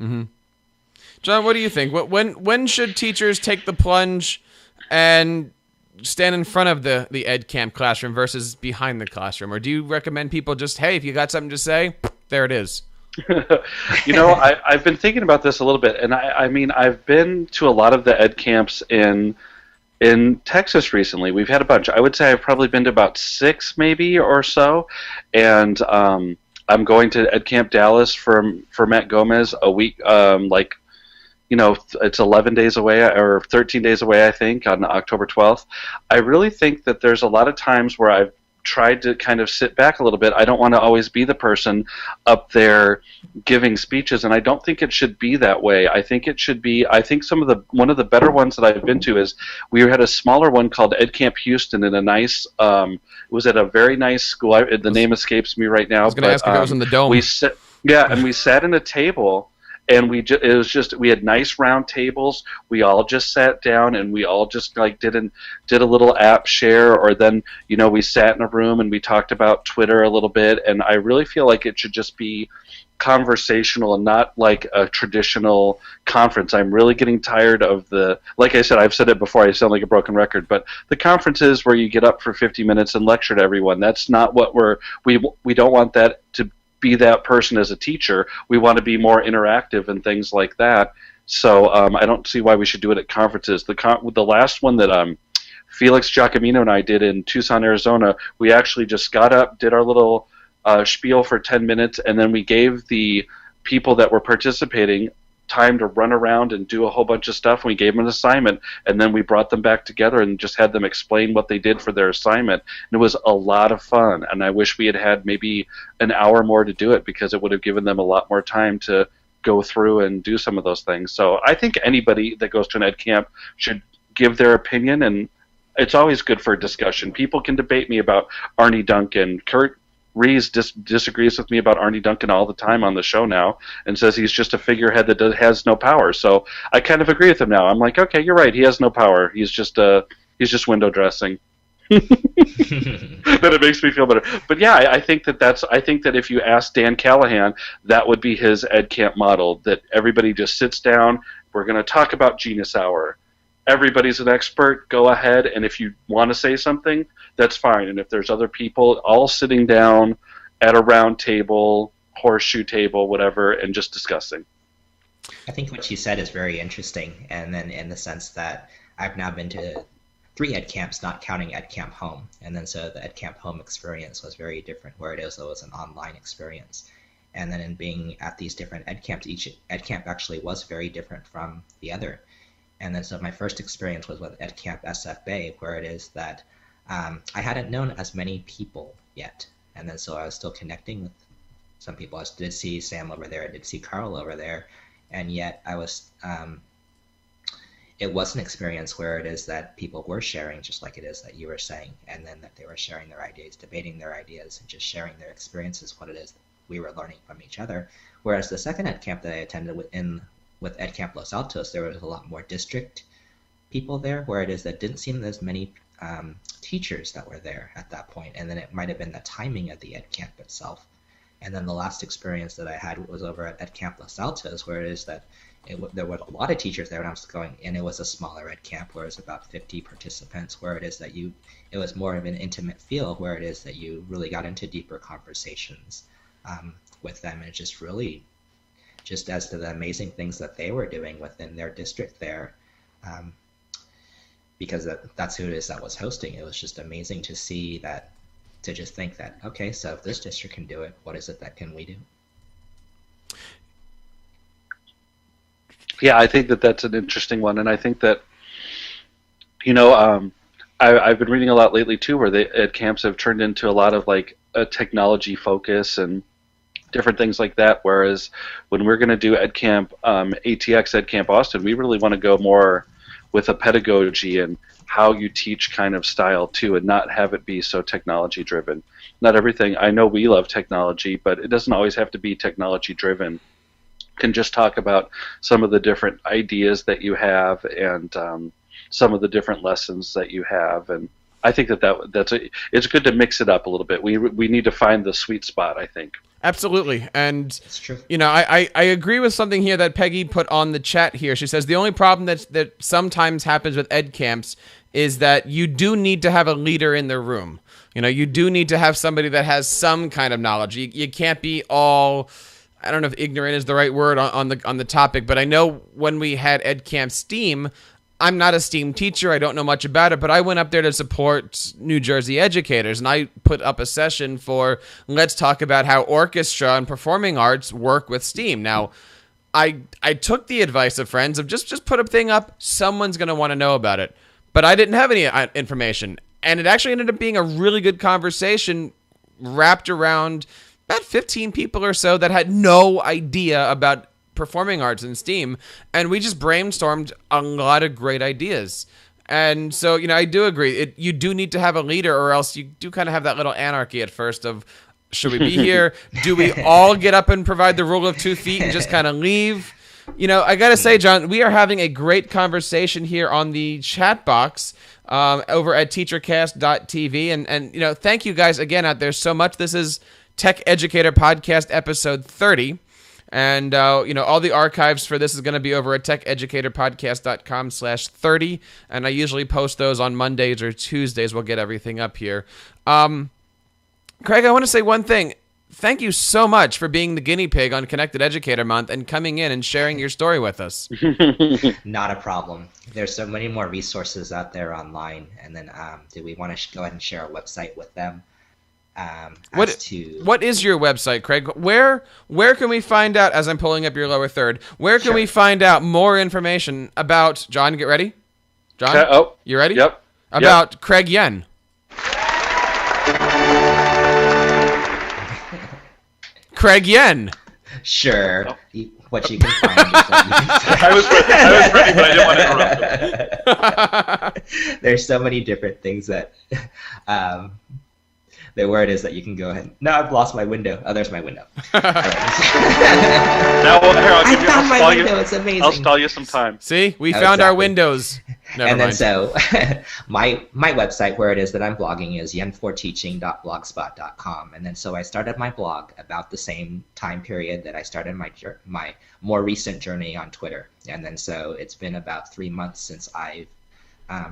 Mm-hmm. John, what do you think? When should teachers take the plunge and stand in front of the ed camp classroom versus behind the classroom? Or do you recommend people just, hey, if you got something to say, there it is? I've been thinking about this a little bit, and I mean, I've been to a lot of the ed camps in Texas recently. We've had a bunch. I would say I've probably been to about 6 maybe or so, and I'm going to Ed Camp Dallas for Matt Gomez a week. It's 11 days away or 13 days away, I think, on October 12th. I really think that there's a lot of times where I've tried to kind of sit back a little bit. I don't want to always be the person up there giving speeches, and I don't think it should be that way. I think it should be, one of the better ones that I've been to is we had a smaller one called Ed Camp Houston in a nice, it was at a very nice school. The name escapes me right now. I was going to ask if it was in the Dome. We sat in a table. And we had nice round tables. We all just sat down and we all just like did a little app share, or then we sat in a room and we talked about Twitter a little bit. And I really feel like it should just be conversational and not like a traditional conference. I'm really getting tired of like I said, I've said it before, I sound like a broken record, but the conferences where you get up for 50 minutes and lecture to everyone, that's not what we don't want that to be that person as a teacher. We want to be more interactive and things like that. So I don't see why we should do it at conferences. The last one that Felix Giacomino and I did in Tucson, Arizona, we actually just got up, did our little spiel for 10 minutes, and then we gave the people that were participating time to run around and do a whole bunch of stuff. We gave them an assignment, and then we brought them back together and just had them explain what they did for their assignment. And it was a lot of fun, and I wish we had maybe an hour more to do it, because it would have given them a lot more time to go through and do some of those things. So I think anybody that goes to an ed camp should give their opinion, and it's always good for discussion. People can debate me about Arnie Duncan. Kurt Rees disagrees with me about Arnie Duncan all the time on the show now, and says he's just a figurehead that has no power. So I kind of agree with him now. I'm like, okay, you're right. He has no power. He's just window dressing. But it makes me feel better. But yeah, I think that if you ask Dan Callahan, that would be his ed camp model. That everybody just sits down. We're going to talk about Genus Hour. Everybody's an expert. Go ahead, and if you want to say something, that's fine. And if there's other people all sitting down at a round table, horseshoe table, whatever, and just discussing. I think what you said is very interesting, and then in the sense that I've now been to 3 ed camps, not counting Ed Camp Home, and then so the Ed Camp Home experience was very different, where it was an online experience. And then in being at these different ed camps, each ed camp actually was very different from the other. And then so my first experience was with Ed Camp SF Bay, where it is that I hadn't known as many people yet. And then so I was still connecting with some people. I did see Sam over there, I did see Carl over there, and yet I was it was an experience where it is that people were sharing, just like it is that you were saying, and then that they were sharing their ideas, debating their ideas, and just sharing their experiences, what it is that we were learning from each other. Whereas the second ed camp that I attended with Ed Camp Los Altos, there was a lot more district people there, where it is that didn't seem as many teachers that were there at that point, and then it might have been the timing of the Ed Camp itself. And then the last experience that I had was over at Ed Camp Los Altos, where it is that there were a lot of teachers there when I was going, and it was a smaller ed camp where it was about 50 participants, where it is that it was more of an intimate feel, where it is that you really got into deeper conversations with them, and it just really, just as to the amazing things that they were doing within their district there, because that's who it is that was hosting. It was just amazing to see that, to just think that, okay, so if this district can do it, what is it that can we do? Yeah, I think that that's an interesting one, and I think that, I've been reading a lot lately too, where the ed camps have turned into a lot of like a technology focus and different things like that. Whereas when we're going to do ed camp, ATX Ed Camp Austin, we really want to go more with a pedagogy and how you teach kind of style too, and not have it be so technology driven. Not everything. I know we love technology, but it doesn't always have to be technology driven. Can just talk about some of the different ideas that you have and some of the different lessons that you have, and I think it's good to mix it up a little bit. We need to find the sweet spot, I think. Absolutely. And It's true. I agree with something here that Peggy put on the chat here. She says the only problem that sometimes happens with ed camps is that you do need to have a leader in the room. You do need to have somebody that has some kind of knowledge. You can't be all I don't know if ignorant is the right word on the topic, but I know when we had EdCamp STEAM, I'm not a STEAM teacher. I don't know much about it, but I went up there to support New Jersey educators, and I put up a session for let's talk about how orchestra and performing arts work with STEAM. Now, I took the advice of friends of just put a thing up. Someone's going to want to know about it. But I didn't have any information. And it actually ended up being a really good conversation wrapped around about 15 people or so that had no idea about performing arts and STEAM. And we just brainstormed a lot of great ideas. And so, I do agree. You do need to have a leader, or else you do kind of have that little anarchy at first of, should we be here? Do we all get up and provide the rule of 2 feet and just kind of leave? I got to say, John, we are having a great conversation here on the chat box over at TeacherCast.tv. And thank you guys again out there so much. This is Tech Educator Podcast episode 30. And, all the archives for this is going to be over at techeducatorpodcast.com/30. And I usually post those on Mondays or Tuesdays. We'll get everything up here. Craig, I want to say one thing. Thank you so much for being the guinea pig on Connected Educator Month and coming in and sharing your story with us. Not a problem. There's so many more resources out there online. And then do we want to go ahead and share our website with them? What is your website, Craig? Where can we find out, as I'm pulling up your lower third, where can we find out more information about, John, get ready? John, you ready? Yep. About Craig Yen. Craig Yen. Sure. What you can find is I was ready, but I didn't want to interrupt him. There's so many different things that the word is that you can go ahead. No, I've lost my window. Oh, there's my window. Now, here, It's amazing. I'll stall you some time. See, we found our windows. Never mind. Then so my website where it is that I'm blogging is yen4teaching.blogspot.com. And then so I started my blog about the same time period that I started my more recent journey on Twitter. And then so it's been about 3 months since I've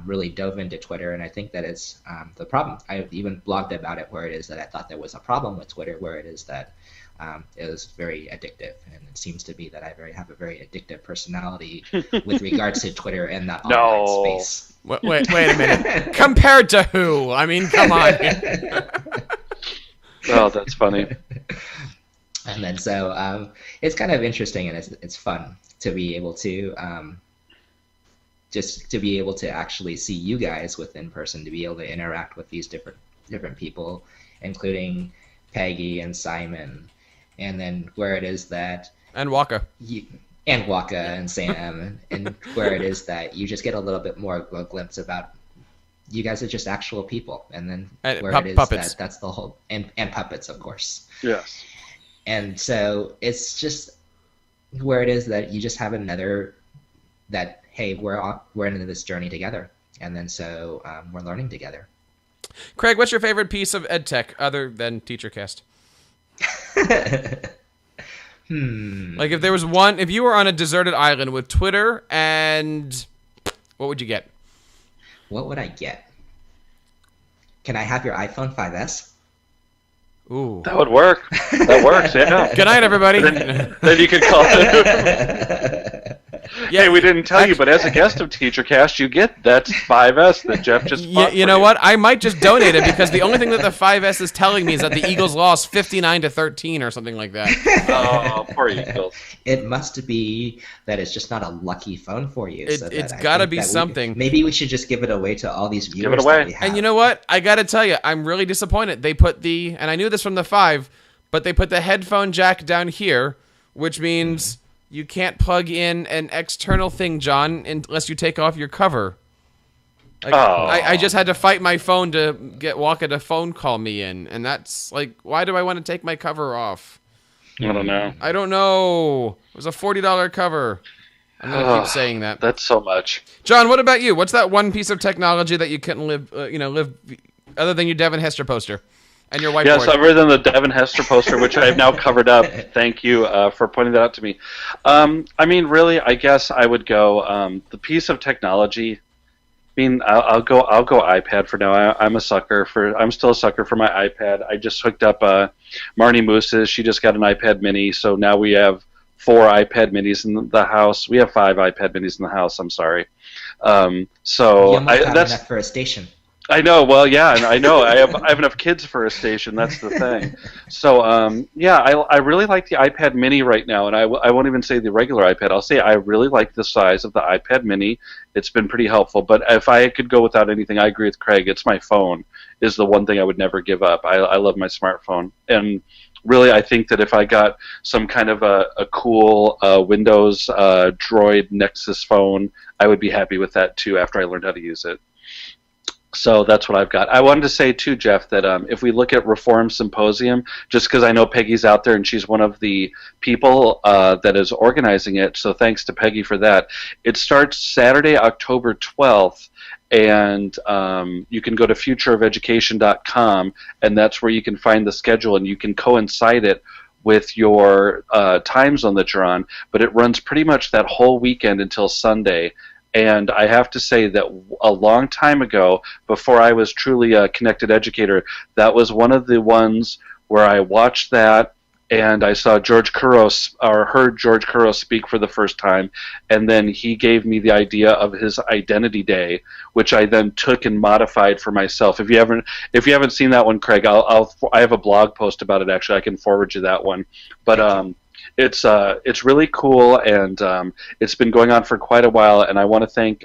really dove into Twitter, and I think that it's the problem. I even blogged about it where it is that I thought there was a problem with Twitter, where it is that it was very addictive, and it seems to be that I have a very addictive personality with regards to Twitter and that online space. Wait a minute. Compared to who? I mean, come on. Oh, that's funny. And then so it's kind of interesting, and it's fun to be able to just to be able to actually see you guys within person, to be able to interact with these different people, including Peggy and Simon, and then where it is that and Waka and Sam, and where it is that you just get a little bit more of a glimpse about you guys are just actual people, and then where it is puppets. that's the whole and puppets, of course. Yes. And so it's just where it is that you just have another that. Hey, we're into this journey together, and then so we're learning together. Craig, what's your favorite piece of EdTech other than TeacherCast? Like if there was one, if you were on a deserted island with Twitter, and what would you get? What would I get? Can I have your iPhone 5S? Ooh, that would work. That works. Yeah. Good night, everybody. Then you could call it. Yeah, hey, we didn't tell you, but as a guest of TeacherCast, you get that 5S that Jeff just bought. You know what? I might just donate it, because the only thing that the 5S is telling me is that the Eagles lost 59-13 or something like that. Oh, poor Eagles. It must be that it's just not a lucky phone for you. It's got to be something. Maybe we should just give it away to all these viewers. Give it away. That we have. And you know what? I got to tell you, I'm really disappointed. They put and I knew this from the 5, but they put the headphone jack down here, which means you can't plug in an external thing, John, unless you take off your cover. Like, I just had to fight my phone to get Waka to phone call me in, and that's like, why do I want to take my cover off? I don't know. I don't know. It was a $40 cover. I'm going to keep saying that. That's so much. John, what about you? What's that one piece of technology that you couldn't live other than your Devin Hester poster? And your whiteboard. Yes, other than the Devin Hester poster, which I have now covered up. Thank you for pointing that out to me. I mean, really, I guess I would go the piece of technology mean, I'll go iPad for now. I'm still a sucker for my iPad. I just hooked up Marnie Moose's. She just got an iPad Mini, so now we have 4 iPad Minis in the house. We have 5 iPad Minis in the house. I'm sorry. So You almost have that's enough for a station. I know. Well, yeah, and I know. I have enough kids for a station. That's the thing. So, yeah, I really like the iPad Mini right now, and I won't even say the regular iPad. I'll say I really like the size of the iPad Mini. It's been pretty helpful. But if I could go without anything, I agree with Craig. It's my phone is the one thing I would never give up. I love my smartphone, and really, I think that if I got some kind of a cool Windows Droid Nexus phone, I would be happy with that too after I learned how to use it. So that's what I've got. I wanted to say too, Jeff, that if we look at Reform Symposium, just because I know Peggy's out there and she's one of the people that is organizing it, so thanks to Peggy for that. It starts Saturday, October 12th, and you can go to futureofeducation.com, and that's where you can find the schedule, and you can coincide it with your time zone that you're on, but it runs pretty much that whole weekend until Sunday. And I have to say that a long time ago, before I was truly a connected educator, that was one of the ones where I watched that and I saw George Couros, or heard George Couros speak for the first time, and then he gave me the idea of his Identity Day, which I then took and modified for myself. If you haven't seen that one, Craig, I have a blog post about it. Actually, I can forward you that one. But it's really cool, and it's been going on for quite a while, and I want to thank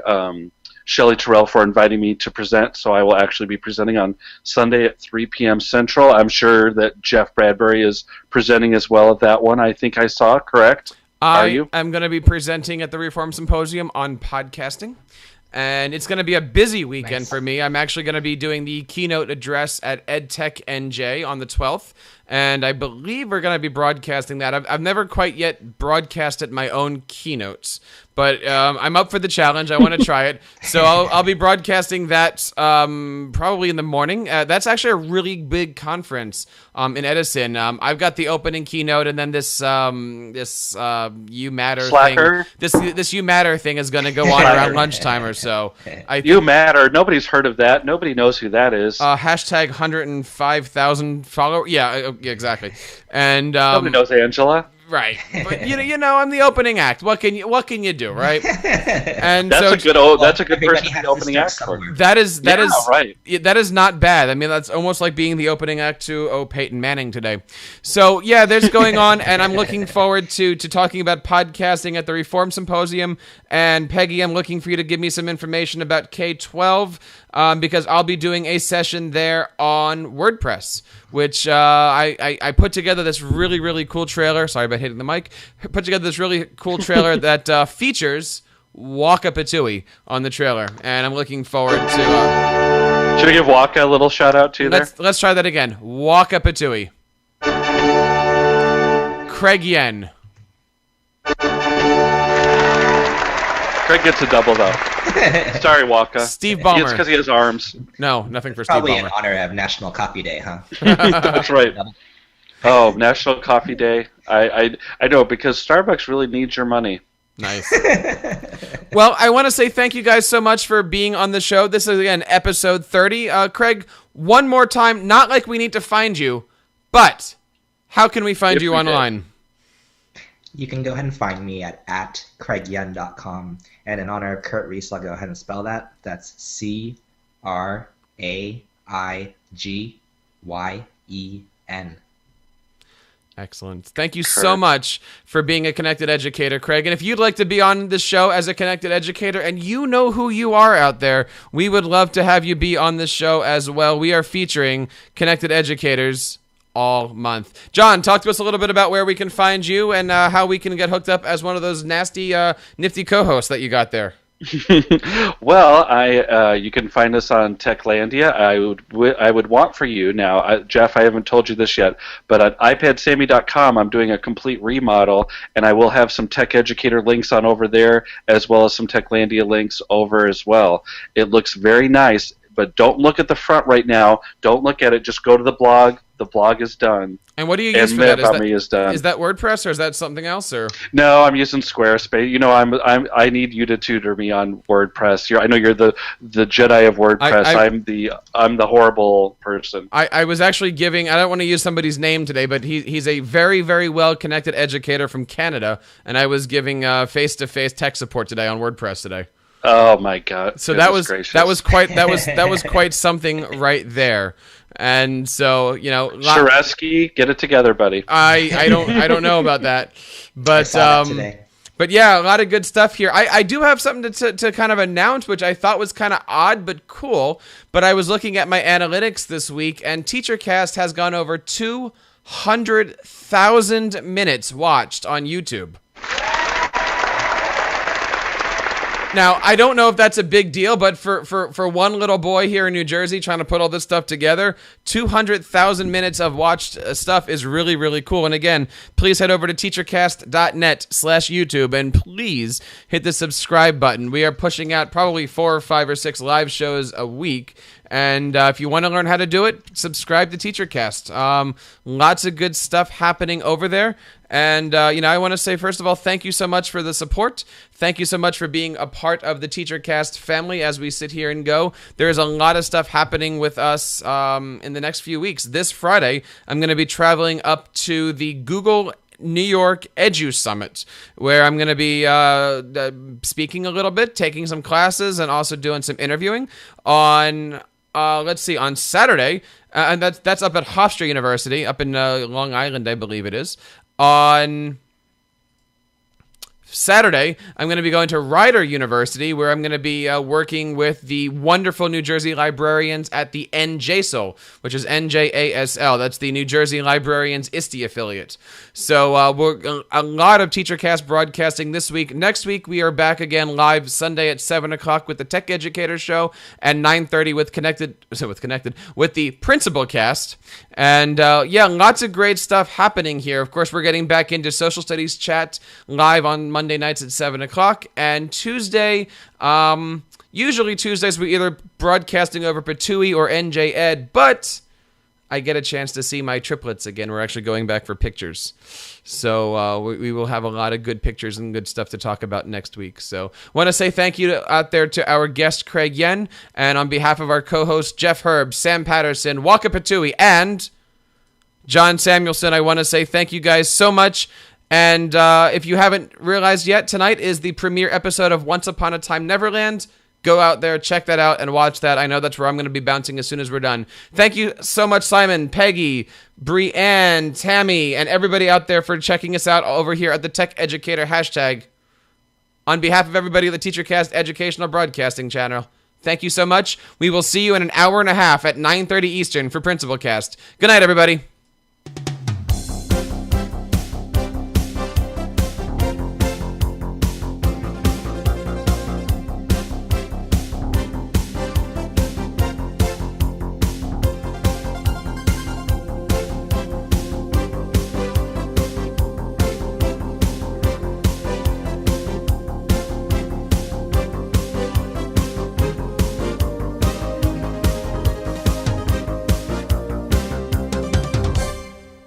Shelley Terrell for inviting me to present. So I will actually be presenting on Sunday at 3 p.m. Central. I'm sure that Jeff Bradbury is presenting as well at that one. I think I saw, correct? Are you? I'm going to be presenting at the Reform Symposium on podcasting. And it's going to be a busy weekend for me. I'm actually going to be doing the keynote address at EdTech NJ on the 12th. And I believe we're going to be broadcasting that. I've never quite yet broadcasted my own keynotes, but I'm up for the challenge. I want to try it. So I'll be broadcasting that probably in the morning. That's actually a really big conference in Edison. I've got the opening keynote, and then this You Matter Slacker? thing. This You Matter thing is going to go on around lunchtime or so. You Matter. Nobody's heard of that. Nobody knows who that is. Hashtag 105,000 followers. Yeah, exactly. And nobody knows Angela. Right, but you know, I'm the opening act. What can you do, right? And that's a good person to be opening act for. That is right. That is not bad. I mean, that's almost like being the opening act to Peyton Manning today. So yeah, there's going on, and I'm looking forward to talking about podcasting at the Reform Symposium. And Peggy, I'm looking for you to give me some information about K-12 because I'll be doing a session there on WordPress, which I put together this really, really cool trailer. Sorry about hitting the mic. Put together this really cool trailer that features Waka Patui on the trailer, and I'm looking forward to... Should I give Waka a little shout out too there? Let's try that again. Waka Patui. Craig Yen. Craig gets a double though. Sorry, Waka. Steve Ballmer. It's because he has arms. No, nothing for Probably Steve Ballmer. in honor of National Coffee Day, huh? That's right. Oh, National Coffee Day. I know, because Starbucks really needs your money. Nice. Well, I want to say thank you guys so much for being on the show. This is, again, episode 30. Craig, one more time, not like we need to find you, but how can we find you online? You can go ahead and find me at craigyun.com. And in honor of Kurt Reese, I'll go ahead and spell that. That's CRAIGYEN. Excellent. Thank you so much for being a Connected Educator, Craig. And if you'd like to be on the show as a Connected Educator and you know who you are out there, we would love to have you be on the show as well. We are featuring Connected Educators all month. John, talk to us a little bit about where we can find you and how we can get hooked up as one of those nasty, nifty co-hosts that you got there. Well, you can find us on Techlandia. I would want for you now, Jeff, I haven't told you this yet, but at iPadSammy.com, I'm doing a complete remodel, and I will have some Tech Educator links on over there, as well as some Techlandia links over as well. It looks very nice. but don't look at the front right now. Don't look at it. Just go to the blog. The blog is done. And what do you use for that? Is done. Is that WordPress or is that something else? Or no, I'm using Squarespace. You know, I need you to tutor me on WordPress. I know you're the Jedi of WordPress. I'm the horrible person. I was actually giving. I don't want to use somebody's name today, but he's a very, very well connected educator from Canada, and I was giving face-to-face tech support today on WordPress today. Oh my God! So that was quite something right there. And so, you know, Shareski, get it together, buddy. I don't know about that, but yeah, a lot of good stuff here. I do have something to kind of announce, which I thought was kind of odd but cool. But I was looking at my analytics this week, and TeacherCast has gone over 200,000 minutes watched on YouTube. Now, I don't know if that's a big deal, but for one little boy here in New Jersey trying to put all this stuff together, 200,000 minutes of watched stuff is really, really cool. And again, please head over to teachercast.net/YouTube and please hit the subscribe button. We are pushing out probably 4 or 5 or 6 live shows a week. And if you want to learn how to do it, subscribe to TeacherCast. Lots of good stuff happening over there. And, you know, I want to say, first of all, thank you so much for the support. Thank you so much for being a part of the TeacherCast family as we sit here and go. There's a lot of stuff happening with us in the next few weeks. This Friday, I'm going to be traveling up to the Google New York Edu Summit, where I'm going to be speaking a little bit, taking some classes, and also doing some interviewing on... on Saturday, and that's up at Hofstra University, up in Long Island, I believe it is. On Saturday, I'm going to be going to Rider University, where I'm going to be working with the wonderful New Jersey librarians at the NJSL, which is NJASL. That's the New Jersey Librarians ISTE affiliate. So we're a lot of TeacherCast broadcasting this week. Next week, we are back again live Sunday at 7 o'clock with the Tech Educator Show, and 9:30 with the Principal Cast. And yeah, lots of great stuff happening here. Of course, we're getting back into social studies chat live on Monday nights at 7 o'clock. And Tuesday, usually Tuesdays, we're either broadcasting over Patui or NJ Ed, but I get a chance to see my triplets again. We're actually going back for pictures. So we will have a lot of good pictures and good stuff to talk about next week. So want to say thank you out there to our guest, Craig Yen. And on behalf of our co-hosts, Jeff Herb, Sam Patterson, Walker Patui, and John Samuelson, I want to say thank you guys so much. And if you haven't realized yet, tonight is the premiere episode of Once Upon a Time Neverland. Go out there, check that out, and watch that. I know that's where I'm going to be bouncing as soon as we're done. Thank you so much, Simon, Peggy, Brianne, Tammy, and everybody out there for checking us out over here at the Tech Educator hashtag. On behalf of everybody at the TeacherCast Educational Broadcasting Channel, thank you so much. We will see you in an hour and a half at 9:30 Eastern for Principal Cast. Good night, everybody.